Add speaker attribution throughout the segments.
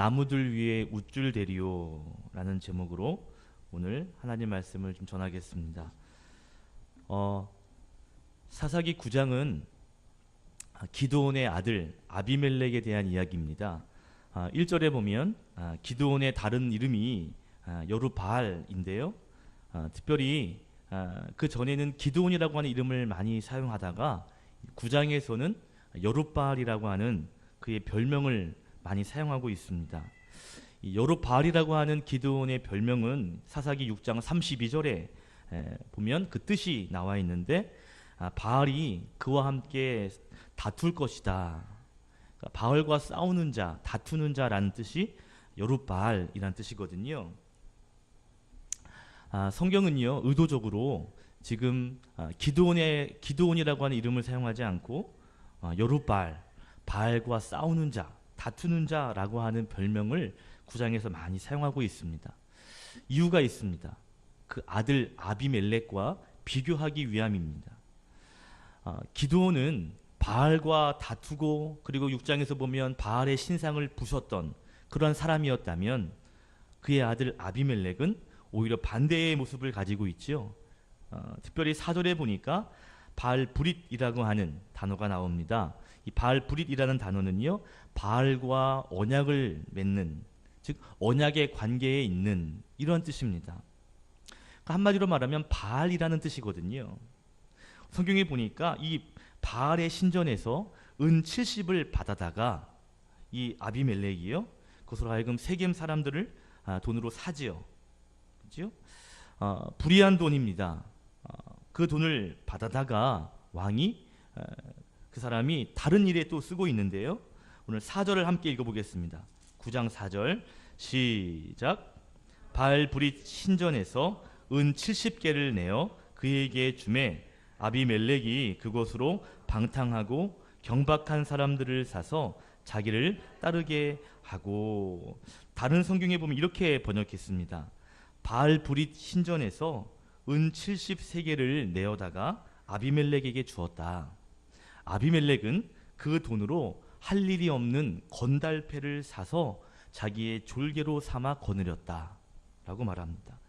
Speaker 1: 나무들 위에 웃줄 대리오 라는 제목으로 오늘 하나님 말씀을 좀 전하겠습니다. 사사기 9장은 기드온의 아들 아비멜렉에 대한 이야기입니다. 1절에 보면 기드온의 다른 이름이 여룹바알인데요. 특별히 그 전에는 기드온이라고 하는 이름을 많이 사용하다가 9장에서는 여룹바알이라고 하는 그의 별명을 많이 사용하고 있습니다. 이 여룹바알이라고 하는 기드온의 별명은 사사기 6장 32절에 보면 그 뜻이 나와 있는데 바알이 그와 함께 다툴 것이다. 그러니까 바알과 싸우는 자, 다투는 자라는 뜻이 여룹바알이라는 뜻이거든요. 성경은요 의도적으로 지금 기드온이라고 하는 이름을 사용하지 않고 여룹바알, 바알과 싸우는 자, 다투는 자라고 하는 별명을 9장에서 많이 사용하고 있습니다. 이유가 있습니다. 그 아들 아비멜렉과 비교하기 위함입니다. 기드온은 바알과 다투고 그리고 6장에서 보면 바알의 신상을 부쉈던 그런 사람이었다면 그의 아들 아비멜렉은 오히려 반대의 모습을 가지고 있죠. 특별히 4절에 보니까 바알브릿이라고 하는 단어가 나옵니다. 이 바알브릿이라는 단어는요 바알과 언약을 맺는, 즉 언약의 관계에 있는 이런 뜻입니다. 그러니까 한마디로 말하면 바알이라는 뜻이거든요. 성경에 보니까 이 바알의 신전에서 은 70을 받아다가 이 아비멜렉이요 그것으로 하여금 세겜 사람들을 돈으로 사지요. 그렇죠? 불의한 돈입니다. 그 돈을 받아다가 왕이 그 사람이 다른 일에 또 쓰고 있는데요. 오늘 4절을 함께 읽어보겠습니다. 9장 4절 시작. 바알브릿 신전에서 은 70개를 내어 그에게 주매 아비멜렉이 그곳으로 방탕하고 경박한 사람들을 사서 자기를 따르게 하고. 다른 성경에 보면 이렇게 번역했습니다. 바알브릿 신전에서 은 73개를 내어다가 아비멜렉에게 주었다. 아비멜렉은 그 돈으로 할 일이 없는 건달패를 사서 자기의 졸개로 삼아 거느렸다 라고 말합니다.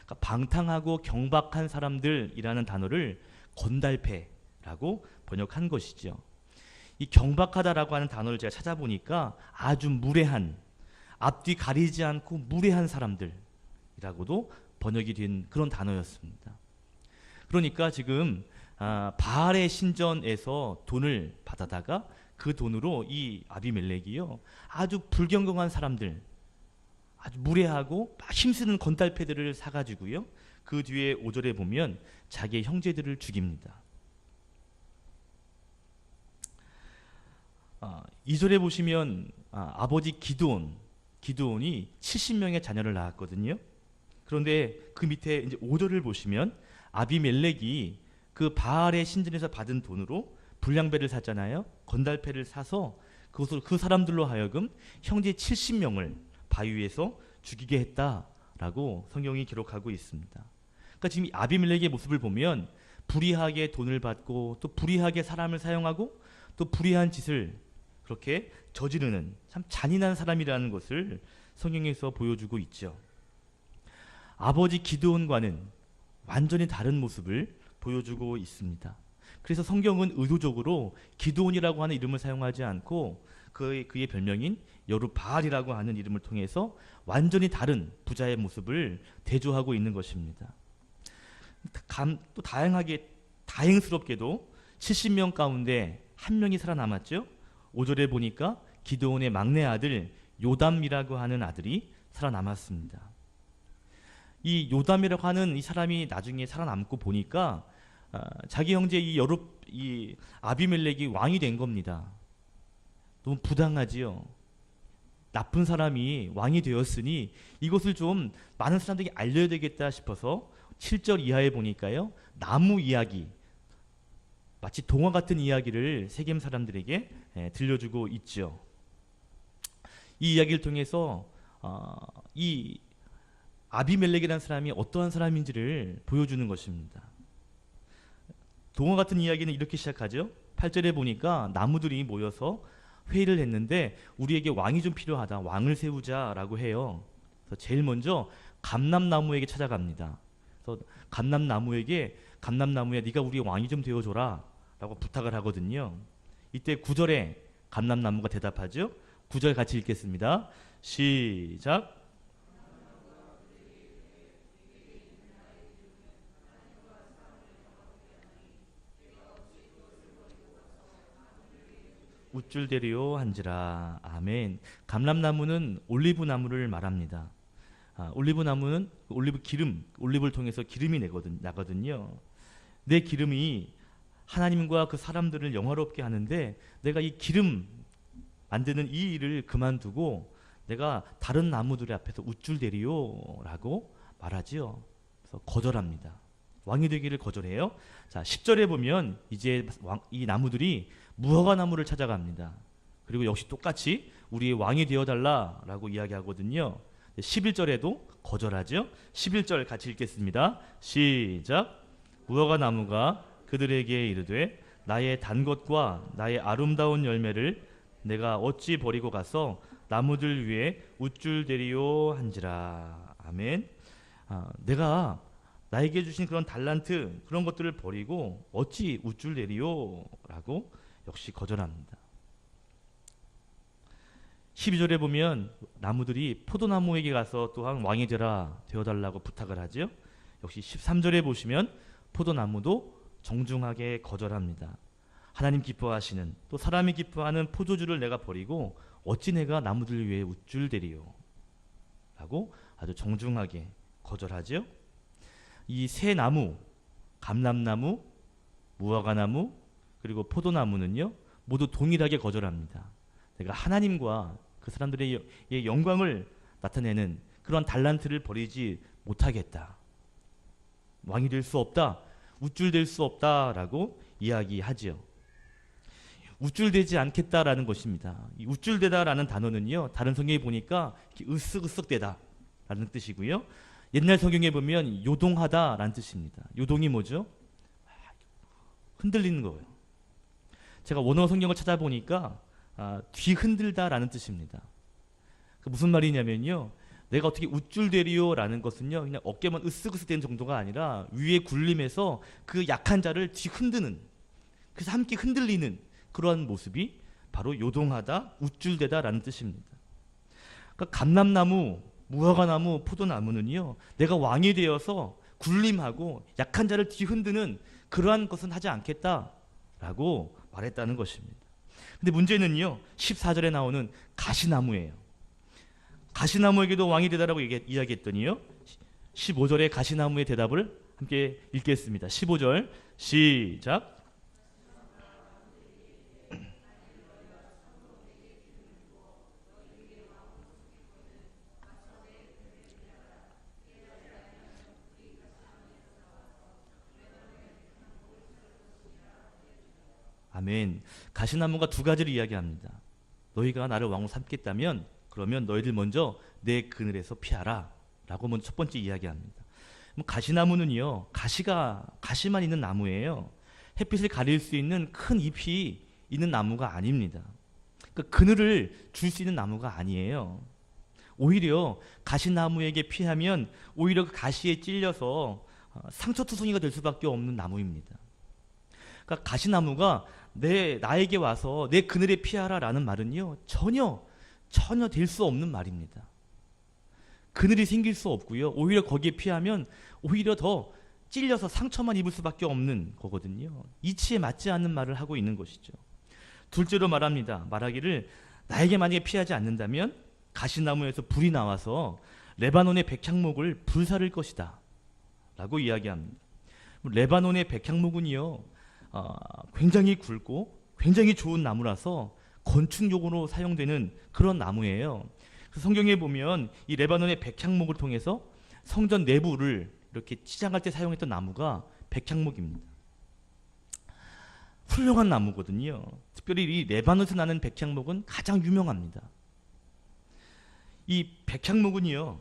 Speaker 1: 그러니까 방탕하고 경박한 사람들이라는 단어를 건달패라고 번역한 것이죠. 이 경박하다라고 하는 단어를 제가 찾아보니까 아주 무례한, 앞뒤 가리지 않고 무례한 사람들이라고도 번역이 된 그런 단어였습니다. 그러니까 지금 바알의 신전에서 돈을 받아다가 그 돈으로 이 아비멜렉이요 아주 불경건한 사람들, 아주 무례하고 막 힘쓰는 건달패들을 사가지고요 그 뒤에 5절에 보면 자기의 형제들을 죽입니다. 2절에 보시면 아버지 기드온이 70명의 자녀를 낳았거든요. 그런데 그 밑에 이제 5절을 보시면 아비멜렉이 그 바알의 신전에서 받은 돈으로 불량배를 샀잖아요. 건달패를 사서 그것을 그 사람들로 하여금 형제 70명을 바위 위에서 죽이게 했다라고 성경이 기록하고 있습니다. 그러니까 지금 아비멜렉의 모습을 보면 불의하게 돈을 받고 또 불의하게 사람을 사용하고 또 불의한 짓을 그렇게 저지르는 참 잔인한 사람이라는 것을 성경에서 보여주고 있죠. 아버지 기드온과는 완전히 다른 모습을 보여주고 있습니다. 그래서 성경은 의도적으로 기드온이라고 하는 이름을 사용하지 않고 그의 별명인 여룹바알이라고 하는 이름을 통해서 완전히 다른 부자의 모습을 대조하고 있는 것입니다. 또 다행스럽게도 70명 가운데 한 명이 살아남았죠. 5절에 보니까 기드온의 막내 아들 요담이라고 하는 아들이 살아남았습니다. 이 요담이라고 하는 이 사람이 나중에 살아남고 보니까 자기 형제 이 아비멜렉이 왕이 된 겁니다. 너무 부당하지요. 나쁜 사람이 왕이 되었으니 이것을 좀 많은 사람들에게 알려야 되겠다 싶어서 7절 이하에 보니까요 나무 이야기, 마치 동화 같은 이야기를 세겜 사람들에게 들려주고 있죠. 이 이야기를 통해서 이 아비멜렉이라는 사람이 어떠한 사람인지를 보여주는 것입니다. 동화 같은 이야기는 이렇게 시작하죠. 8절에 보니까 나무들이 모여서 회의를 했는데 우리에게 왕이 좀 필요하다. 왕을 세우자라고 해요. 그래서 제일 먼저 감람나무에게 찾아갑니다. 그래서 감람나무야 네가 우리 왕이 좀 되어줘라 라고 부탁을 하거든요. 이때 9절에 감람나무가 대답하죠. 9절 같이 읽겠습니다. 시작. 우쭐대리오 한지라. 아멘. 감람나무는 올리브나무를 말합니다. 올리브나무는 올리브 기름, 올리브를 통해서 기름이 나거든요. 내 기름이 하나님과 그 사람들을 영화롭게 하는데 내가 이 기름 만드는 이 일을 그만두고 내가 다른 나무들 앞에서 우쭐대리오 라고 말하지요. 그래서 거절합니다. 왕이 되기를 거절해요. 자, 10절에 보면 이제 이 나무들이 무화과 나무를 찾아갑니다. 그리고 역시 똑같이 우리의 왕이 되어달라라고 이야기하거든요. 11절에도 거절하죠. 11절 같이 읽겠습니다. 시작. 무화과 나무가 그들에게 이르되 나의 단 것과 나의 아름다운 열매를 내가 어찌 버리고 가서 나무들 위에 우쭐대리오 한지라. 아멘. 내가 나에게 주신 그런 달란트 그런 것들을 버리고 어찌 우쭐대리오 라고 역시 거절합니다. 12절에 보면 나무들이 포도나무에게 가서 또한 왕이 되어달라고 부탁을 하죠. 역시 13절에 보시면 포도나무도 정중하게 거절합니다. 하나님 기뻐하시는 또 사람이 기뻐하는 포도주를 내가 버리고 어찌 내가 나무들 위해 우쭐대리요 라고 아주 정중하게 거절하죠. 이 세 나무, 감람나무, 무화과나무 그리고 포도나무는요 모두 동일하게 거절합니다. 내가 하나님과 그 사람들의 영광을 나타내는 그런 달란트를 버리지 못하겠다. 왕이 될 수 없다. 우쭐댈 수 없다라고 이야기하지요. 우쭐대지 않겠다라는 것입니다. 이 우쭐대다라는 단어는요 다른 성경에 보니까 으쓱으쓱대다라는 뜻이고요. 옛날 성경에 보면 요동하다라는 뜻입니다. 요동이 뭐죠? 흔들리는 거예요. 제가 원어 성경을 찾아보니까 뒤흔들다라는 뜻입니다. 무슨 말이냐면요. 내가 어떻게 우쭐대리요라는 것은요. 그냥 어깨만 으쓱으쓱대는 정도가 아니라 위에 굴림해서 그 약한 자를 뒤흔드는 그래서 함께 흔들리는 그러한 모습이 바로 요동하다, 우쭐대다라는 뜻입니다. 그러니까 감람나무, 무화과나무, 포도나무는요. 내가 왕이 되어서 굴림하고 약한 자를 뒤흔드는 그러한 것은 하지 않겠다라고 말했다는 것입니다. 근데 문제는요. 14절에 나오는 가시나무예요. 가시나무에게도 왕이 되다라고 이야기했더니요. 15절에 가시나무의 대답을 함께 읽겠습니다. 15절 시작. 아멘. 가시나무가 두 가지를 이야기합니다. 너희가 나를 왕으로 삼겠다면 그러면 너희들 먼저 내 그늘에서 피하라 라고 먼저 첫 번째 이야기합니다. 가시나무는요 가시만 있는 나무예요. 햇빛을 가릴 수 있는 큰 잎이 있는 나무가 아닙니다. 그러니까 그늘을 줄 수 있는 나무가 아니에요. 오히려 가시나무에게 피하면 오히려 그 가시에 찔려서 상처투성이가 될 수밖에 없는 나무입니다. 그러니까 가시나무가 나에게 와서 내 그늘에 피하라라는 말은요 전혀 될 수 없는 말입니다. 그늘이 생길 수 없고요. 오히려 거기에 피하면 오히려 더 찔려서 상처만 입을 수밖에 없는 거거든요. 이치에 맞지 않는 말을 하고 있는 것이죠. 둘째로 말하기를 나에게 만약에 피하지 않는다면 가시나무에서 불이 나와서 레바논의 백향목을 불사를 것이다 라고 이야기합니다. 레바논의 백향목은요 굉장히 굵고 굉장히 좋은 나무라서 건축용으로 사용되는 그런 나무예요. 성경에 보면 이 레바논의 백향목을 통해서 성전 내부를 이렇게 치장할 때 사용했던 나무가 백향목입니다. 훌륭한 나무거든요. 특별히 이 레바논에서 나는 백향목은 가장 유명합니다. 이 백향목은요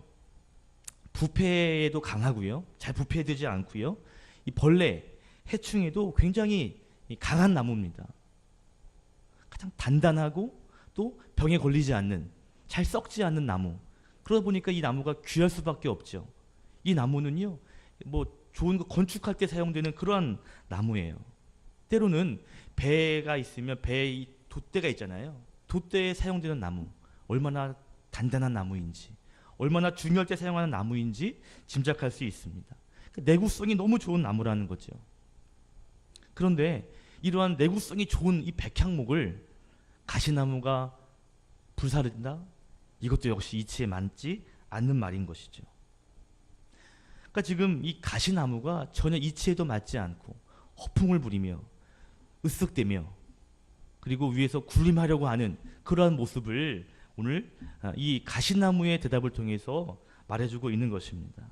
Speaker 1: 부패에도 강하고요, 잘 부패되지 않고요, 이 벌레, 해충에도 굉장히 강한 나무입니다. 가장 단단하고 또 병에 걸리지 않는, 잘 썩지 않는 나무. 그러다 보니까 이 나무가 귀할 수밖에 없죠. 이 나무는요, 뭐 좋은 거 건축할 때 사용되는 그러한 나무예요. 때로는 배가 있으면 배의 돛대가 있잖아요. 돛대에 사용되는 나무, 얼마나 단단한 나무인지, 얼마나 중요할 때 사용하는 나무인지 짐작할 수 있습니다. 내구성이 너무 좋은 나무라는 거죠. 그런데 이러한 내구성이 좋은 이 백향목을 가시나무가 불사른다? 이것도 역시 이치에 맞지 않는 말인 것이죠. 그러니까 지금 이 가시나무가 전혀 이치에도 맞지 않고 허풍을 부리며 으쓱대며 그리고 위에서 군림하려고 하는 그러한 모습을 오늘 이 가시나무의 대답을 통해서 말해주고 있는 것입니다.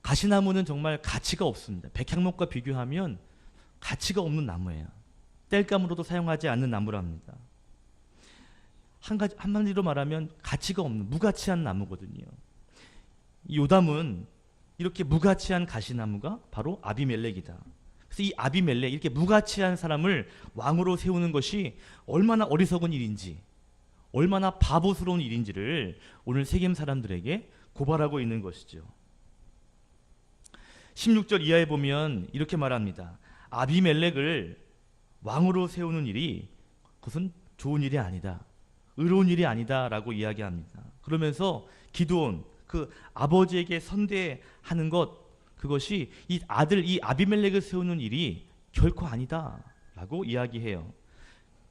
Speaker 1: 가시나무는 정말 가치가 없습니다. 백향목과 비교하면 가치가 없는 나무예요. 땔감으로도 사용하지 않는 나무랍니다. 한마디로 말하면 가치가 없는 무가치한 나무거든요. 요담은 이렇게 무가치한 가시나무가 바로 아비멜렉이다. 그래서 이 아비멜렉, 이렇게 무가치한 사람을 왕으로 세우는 것이 얼마나 어리석은 일인지, 얼마나 바보스러운 일인지를 오늘 세겜 사람들에게 고발하고 있는 것이죠. 16절 이하에 보면 이렇게 말합니다. 아비멜렉을 왕으로 세우는 일이 그것은 좋은 일이 아니다, 의로운 일이 아니다 라고 이야기합니다. 그러면서 기드온, 그 아버지에게 선대하는 것, 그것이 이 아들 이 아비멜렉을 세우는 일이 결코 아니다 라고 이야기해요.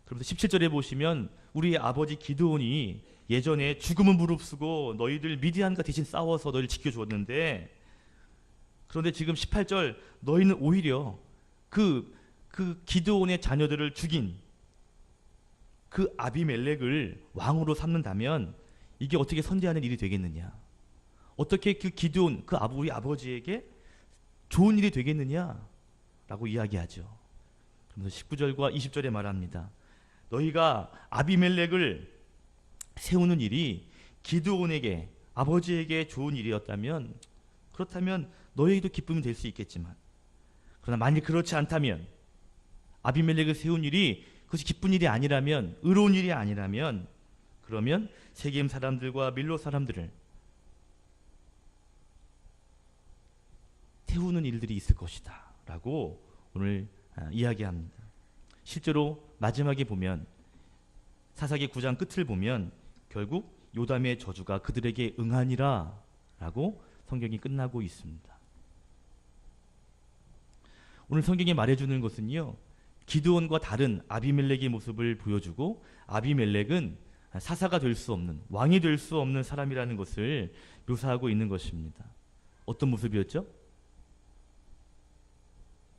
Speaker 1: 그러면서 17절에 보시면 우리의 아버지 기드온이 예전에 죽음은 무릅쓰고 너희들 미디안과 대신 싸워서 너희를 지켜주었는데, 그런데 지금 18절 너희는 오히려 그 기드온의 자녀들을 죽인 그 아비멜렉을 왕으로 삼는다면 이게 어떻게 선대하는 일이 되겠느냐, 어떻게 그 기드온, 우리 아버지에게 좋은 일이 되겠느냐 라고 이야기하죠. 그러면서 19절과 20절에 말합니다. 너희가 아비멜렉을 세우는 일이 기드온에게, 아버지에게 좋은 일이었다면, 그렇다면 너희도 기쁨이 될 수 있겠지만, 그러나 만일 그렇지 않다면, 아비멜렉을 세운 일이 그것이 기쁜 일이 아니라면, 의로운 일이 아니라면, 그러면 세겜 사람들과 밀로 사람들을 태우는 일들이 있을 것이다 라고 오늘 이야기합니다. 실제로 마지막에 보면, 사사기 9장 끝을 보면 결국 요담의 저주가 그들에게 응하니라 라고 성경이 끝나고 있습니다. 오늘 성경이 말해주는 것은요, 기드온과 다른 아비멜렉의 모습을 보여주고, 아비멜렉은 사사가 될 수 없는, 왕이 될 수 없는 사람이라는 것을 묘사하고 있는 것입니다. 어떤 모습이었죠?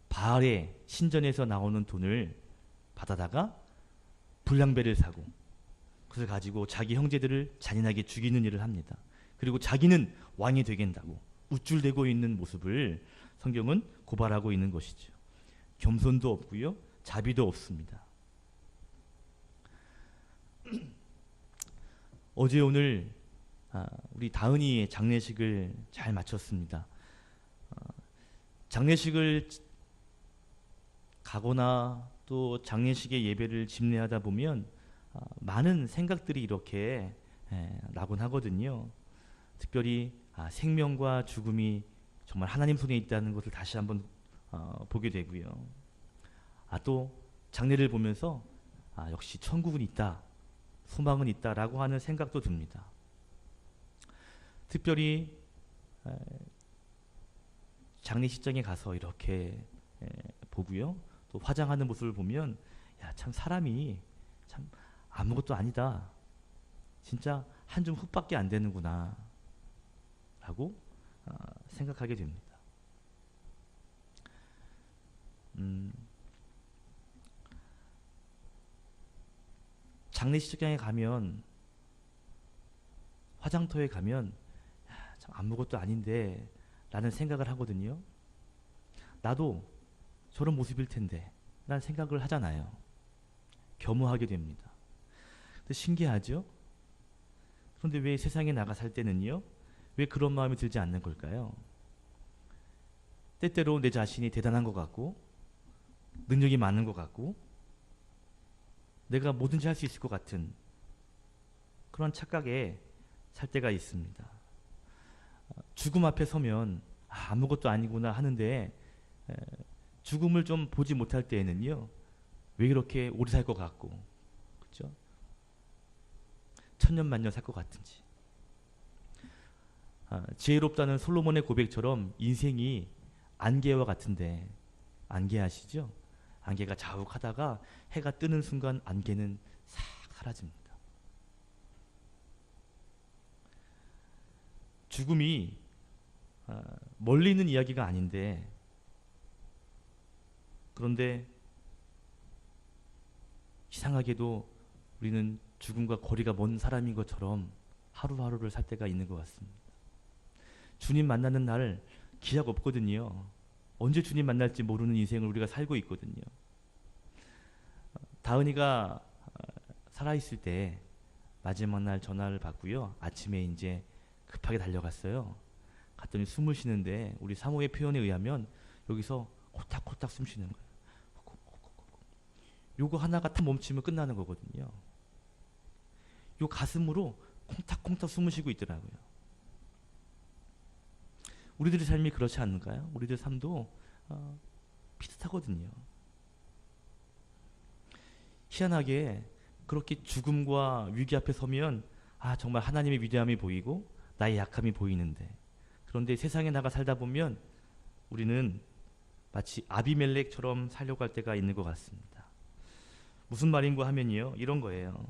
Speaker 1: 바알의 신전에서 나오는 돈을 받아다가 불량배를 사고 그것을 가지고 자기 형제들을 잔인하게 죽이는 일을 합니다. 그리고 자기는 왕이 되겠다고 우쭐대고 있는 모습을 성경은 고발하고 있는 것이죠. 겸손도 없고요, 자비도 없습니다. 어제 오늘 우리 다은이의 장례식을 잘 마쳤습니다. 장례식을 가거나 또 장례식의 예배를 집례하다 보면 많은 생각들이 이렇게 나곤 하거든요. 특별히 생명과 죽음이 정말 하나님 손에 있다는 것을 다시 한번 보게 되고요. 또 장례를 보면서 역시 천국은 있다, 소망은 있다라고 하는 생각도 듭니다. 특별히 장례식장에 가서 이렇게 보고요, 또 화장하는 모습을 보면 참 사람이 참 아무것도 아니다, 진짜 한 줌 흙밖에 안 되는구나 라고 생각하게 됩니다. 장례식장에 가면, 화장터에 가면 참 아무것도 아닌데 라는 생각을 하거든요. 나도 저런 모습일 텐데 라는 생각을 하잖아요. 겸허하게 됩니다. 근데 신기하죠? 그런데 왜 세상에 나가 살 때는요, 왜 그런 마음이 들지 않는 걸까요? 때때로 내 자신이 대단한 것 같고 능력이 많은 것 같고 내가 뭐든지 할 수 있을 것 같은 그런 착각에 살 때가 있습니다. 죽음 앞에 서면 아무것도 아니구나 하는데 죽음을 좀 보지 못할 때에는요, 왜 이렇게 오래 살 것 같고, 그렇죠? 천년만년 살 것 같은지. 지혜롭다는 솔로몬의 고백처럼 인생이 안개와 같은데, 안개 아시죠? 안개가 자욱하다가 해가 뜨는 순간 안개는 싹 사라집니다. 죽음이 멀리 있는 이야기가 아닌데, 그런데 이상하게도 우리는 죽음과 거리가 먼 사람인 것처럼 하루하루를 살 때가 있는 것 같습니다. 주님 만나는 날 기약 없거든요. 언제 주님 만날지 모르는 인생을 우리가 살고 있거든요. 다은이가 살아있을 때 마지막 날 전화를 받고요. 아침에 이제 급하게 달려갔어요. 갔더니 숨을 쉬는데 우리 사모의 표현에 의하면 여기서 홀딱홀딱 숨 쉬는 거예요. 요거 하나가 딱 멈추면 끝나는 거거든요. 요 가슴으로 콩닥콩닥 숨을 쉬고 있더라고요. 우리들의 삶이 그렇지 않을까요? 우리들 삶도 비슷하거든요. 희한하게 그렇게 죽음과 위기 앞에 서면 정말 하나님의 위대함이 보이고 나의 약함이 보이는데, 그런데 세상에 나가 살다 보면 우리는 마치 아비멜렉처럼 살려고 할 때가 있는 것 같습니다. 무슨 말인가 하면요, 이런 거예요.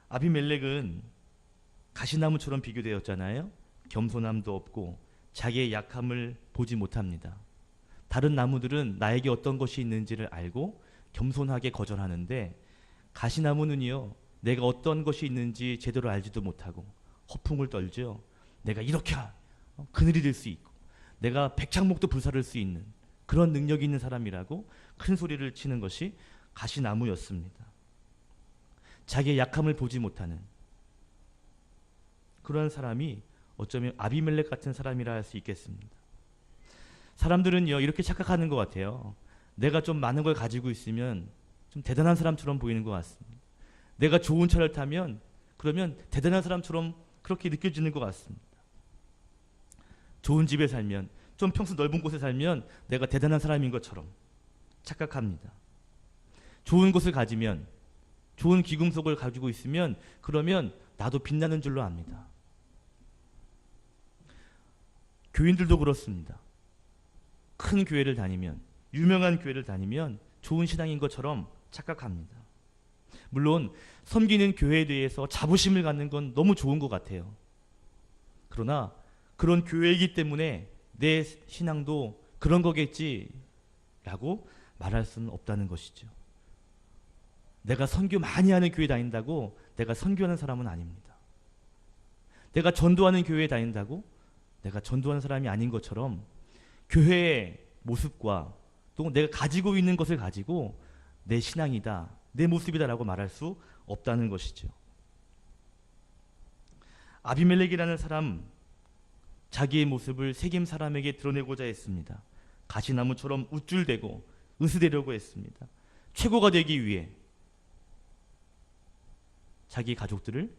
Speaker 1: 아비멜렉은 가시나무처럼 비교되었잖아요. 겸손함도 없고 자기의 약함을 보지 못합니다. 다른 나무들은 나에게 어떤 것이 있는지를 알고 겸손하게 거절하는데, 가시나무는요, 내가 어떤 것이 있는지 제대로 알지도 못하고 허풍을 떨죠. 내가 이렇게 그늘이 될 수 있고 내가 백창목도 불사를 수 있는 그런 능력이 있는 사람이라고 큰 소리를 치는 것이 가시나무였습니다. 자기의 약함을 보지 못하는 그런 사람이 어쩌면 아비멜렉 같은 사람이라 할 수 있겠습니다. 사람들은요, 이렇게 착각하는 것 같아요. 내가 좀 많은 걸 가지고 있으면 좀 대단한 사람처럼 보이는 것 같습니다. 내가 좋은 차를 타면 그러면 대단한 사람처럼 그렇게 느껴지는 것 같습니다. 좋은 집에 살면, 좀 평수 넓은 곳에 살면 내가 대단한 사람인 것처럼 착각합니다. 좋은 곳을 가지면, 좋은 귀금속을 가지고 있으면 그러면 나도 빛나는 줄로 압니다. 교인들도 그렇습니다. 큰 교회를 다니면, 유명한 교회를 다니면 좋은 신앙인 것처럼 착각합니다. 물론 섬기는 교회에 대해서 자부심을 갖는 건 너무 좋은 것 같아요. 그러나 그런 교회이기 때문에 내 신앙도 그런 거겠지라고 말할 수는 없다는 것이죠. 내가 선교 많이 하는 교회 다닌다고 내가 선교하는 사람은 아닙니다. 내가 전도하는 교회에 다닌다고 내가 전도하는 사람이 아닌 것처럼 교회의 모습과 또 내가 가지고 있는 것을 가지고 내 신앙이다, 내 모습이다라고 말할 수 없다는 것이죠. 아비멜렉이라는 사람, 자기의 모습을 세겜 사람에게 드러내고자 했습니다. 가시나무처럼 우쭐대고 으스대려고 했습니다. 최고가 되기 위해 자기 가족들을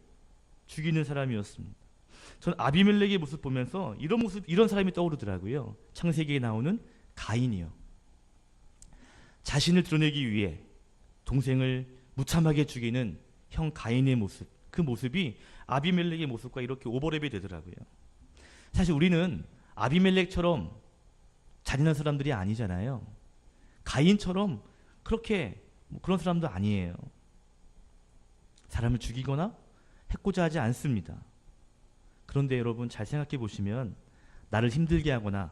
Speaker 1: 죽이는 사람이었습니다. 저는 아비멜렉의 모습 보면서 이런 사람이 떠오르더라고요. 창세기에 나오는 가인이요. 자신을 드러내기 위해 동생을 무참하게 죽이는 형 가인의 모습, 그 모습이 아비멜렉의 모습과 이렇게 오버랩이 되더라고요. 사실 우리는 아비멜렉처럼 잔인한 사람들이 아니잖아요. 가인처럼 그렇게 그런 사람도 아니에요. 사람을 죽이거나 해코자 하지 않습니다. 그런데 여러분 잘 생각해 보시면 나를 힘들게 하거나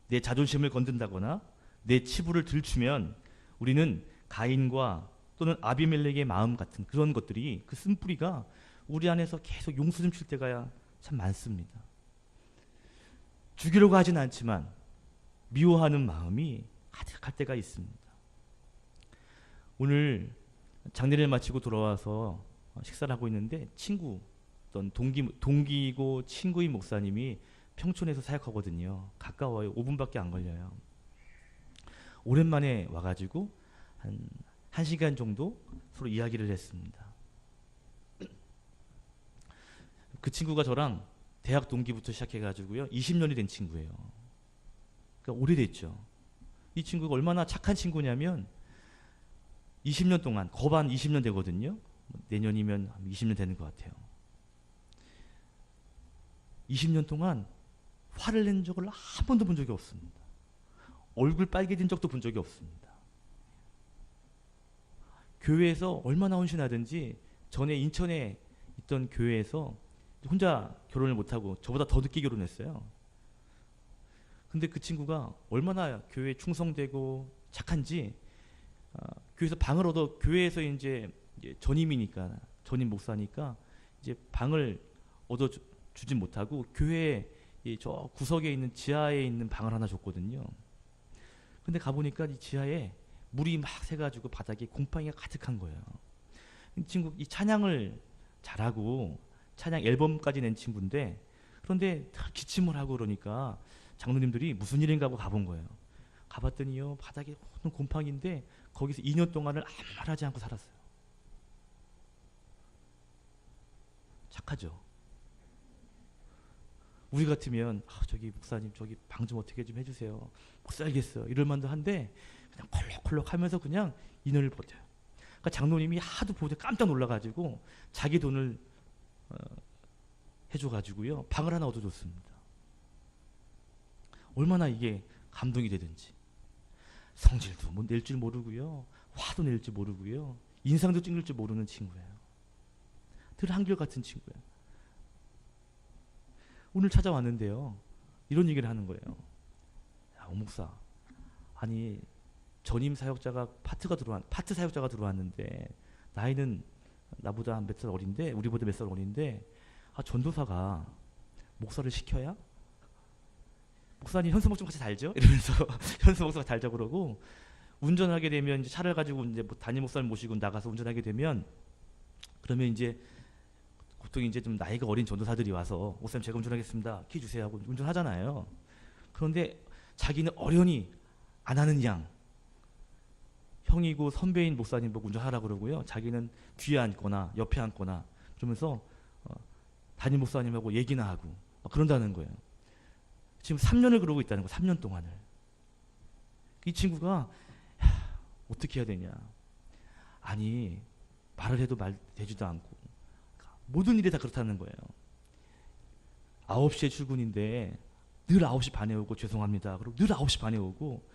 Speaker 1: 내 자존심을 건든다거나 내 치부를 들추면 우리는 가인과 또는 아비멜렉의 마음 같은 그런 것들이, 그 쓴뿌리가 우리 안에서 계속 용수름 칠 때가 참 많습니다. 죽이려고 하진 않지만 미워하는 마음이 가득할 때가 있습니다. 오늘 장례를 마치고 돌아와서 식사를 하고 있는데 어떤 동기이고 친구인 목사님이 평촌에서 사역하거든요. 가까워요. 5분밖에 안 걸려요. 오랜만에 와가지고 한 1시간 정도 서로 이야기를 했습니다. 그 친구가 저랑 대학 동기부터 시작해가지고요 20년이 된 친구예요. 그러니까 오래됐죠. 이 친구가 얼마나 착한 친구냐면 20년 동안, 거반 20년 되거든요. 내년이면 20년 되는 것 같아요. 20년 동안 화를 낸 적을 한 번도 본 적이 없습니다. 얼굴 빨개진 적도 본 적이 없습니다. 교회에서 얼마나 헌신하든지 전에 인천에 있던 교회에서 혼자 결혼을 못하고 저보다 더 늦게 결혼했어요. 근데 그 친구가 얼마나 교회에 충성되고 착한지 교회에서 방을 얻어 교회에서 이제 전임이니까 전임 목사니까 이제 방을 얻어 주진 못하고 교회 저 구석에 있는 지하에 있는 방을 하나 줬거든요. 근데 가보니까 이 지하에 물이 막 새가지고 바닥에 곰팡이가 가득한 거예요. 이 친구 이 찬양을 잘하고 찬양 앨범까지 낸 친구인데 그런데 기침을 하고 그러니까 장로님들이 무슨 일인가 하고 가본 거예요. 가봤더니요 바닥에 곰팡이인데 거기서 2년 동안을 아무 말 하지 않고 살았어요. 착하죠. 우리 같으면 저기 목사님 저기 방 좀 어떻게 좀 해주세요. 못 살겠어. 이럴 만도 한데 그냥 콜록콜록 하면서 그냥 2년을 버텨요. 그러니까 장로님이 하도 보고 깜짝 놀라가지고 자기 돈을 해줘가지고요 방을 하나 얻어줬습니다. 얼마나 이게 감동이 되든지. 성질도 뭐 낼 줄 모르고요 화도 낼 줄 모르고요 인상도 찍을 줄 모르는 친구예요. 늘 한결같은 친구예요. 오늘 찾아왔는데요 이런 얘기를 하는 거예요. 야, 오 목사, 아니 전임 사역자가 파트 사역자가 들어왔는데 나이는 나보다 몇 살 어린데 우리보다 몇 살 어린데 전도사가 목사를 시켜야? 목사님 현수 목사 같이 달죠? 이러면서 현수 목사가 달자 그러고 운전하게 되면 이제 차를 가지고 이제 뭐 담임 목사를 모시고 나가서 운전하게 되면 그러면 이제 보통 이제 좀 나이가 어린 전도사들이 와서 목사님 제가 운전하겠습니다. 키 주세요 하고 운전하잖아요. 그런데 자기는 어련히 안 하는 양 형이고 선배인 목사님 보고 운전하라 그러고요. 자기는 뒤에 앉거나 옆에 앉거나 그러면서 담임 목사님하고 얘기나 하고 막 그런다는 거예요. 지금 3년을 그러고 있다는 거예요. 3년 동안을. 이 친구가 어떻게 해야 되냐. 아니 말을 해도 말 되지도 않고 모든 일이 다 그렇다는 거예요. 9시에 출근인데 늘 9시 반에 오고 죄송합니다. 그리고 늘 9시 반에 오고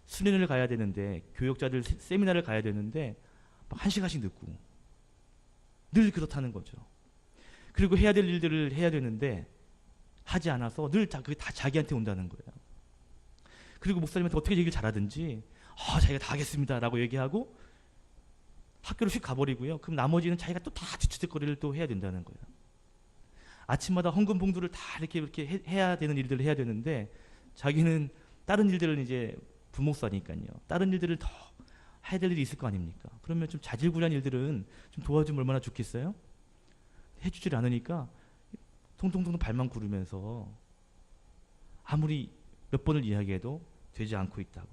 Speaker 1: 수련회를 가야 되는데 교역자들 세미나를 가야 되는데 막 1시간씩 늦고 늘 그렇다는 거죠. 그리고 해야 될 일들을 해야 되는데 하지 않아서 늘 그게 다 자기한테 온다는 거예요. 그리고 목사님한테 어떻게 얘기를 잘하든지 자기가 다 하겠습니다 라고 얘기하고 학교를 휙 가버리고요. 그럼 나머지는 자기가 또 다 뒤치듯거리를 또 해야 된다는 거예요. 아침마다 헌금 봉투를 다 이렇게 해야 되는 일들을 해야 되는데 자기는 다른 일들을 이제 부목사니까요. 다른 일들을 더 해야 될 일이 있을 거 아닙니까? 그러면 좀 자질구레한 일들은 좀 도와주면 얼마나 좋겠어요? 해주질 않으니까 통통통 발만 구르면서 아무리 몇 번을 이야기해도 되지 않고 있다고.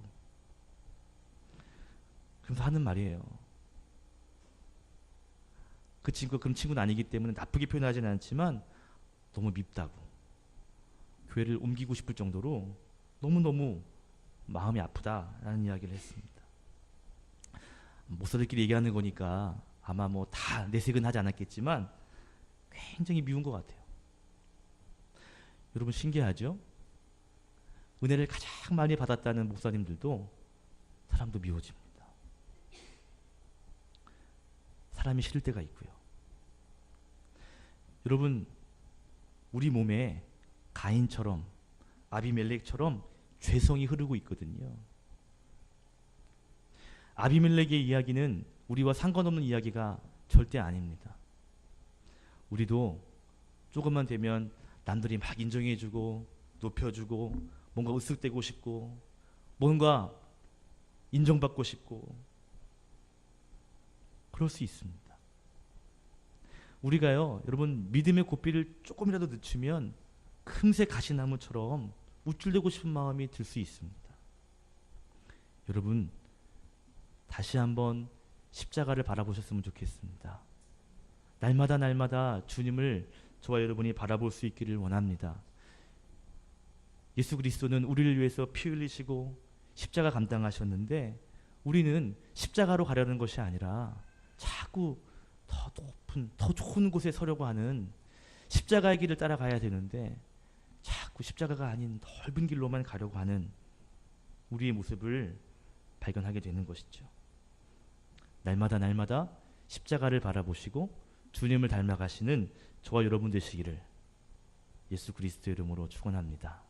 Speaker 1: 그러면서 하는 말이에요. 그 친구가 그런 친구는 아니기 때문에 나쁘게 표현하지는 않지만 너무 밉다고. 교회를 옮기고 싶을 정도로 너무너무 마음이 아프다라는 이야기를 했습니다. 목사들끼리 얘기하는 거니까 아마 뭐 다 내색은 하지 않았겠지만 굉장히 미운 것 같아요. 여러분 신기하죠? 은혜를 가장 많이 받았다는 목사님들도 사람도 미워집니다. 사람이 싫을 때가 있고요. 여러분 우리 몸에 가인처럼 아비멜렉처럼 죄성이 흐르고 있거든요. 아비멜렉의 이야기는 우리와 상관없는 이야기가 절대 아닙니다. 우리도 조금만 되면 남들이 막 인정해주고 높여주고 뭔가 으쓱대고 싶고 뭔가 인정받고 싶고 그럴 수 있습니다. 우리가요 여러분 믿음의 고삐를 조금이라도 늦추면 금세 가시나무처럼 우쭐대고 싶은 마음이 들 수 있습니다. 여러분 다시 한번 십자가를 바라보셨으면 좋겠습니다. 날마다 날마다 주님을 저와 여러분이 바라볼 수 있기를 원합니다. 예수 그리스도는 우리를 위해서 피 흘리시고 십자가 감당하셨는데 우리는 십자가로 가려는 것이 아니라 자꾸 더 높은, 더 좋은 곳에 서려고 하는 십자가의 길을 따라가야 되는데 자꾸 십자가가 아닌 넓은 길로만 가려고 하는 우리의 모습을 발견하게 되는 것이죠. 날마다 날마다 십자가를 바라보시고 주님을 닮아가시는 저와 여러분 되시기를 예수 그리스도의 이름으로 축원합니다.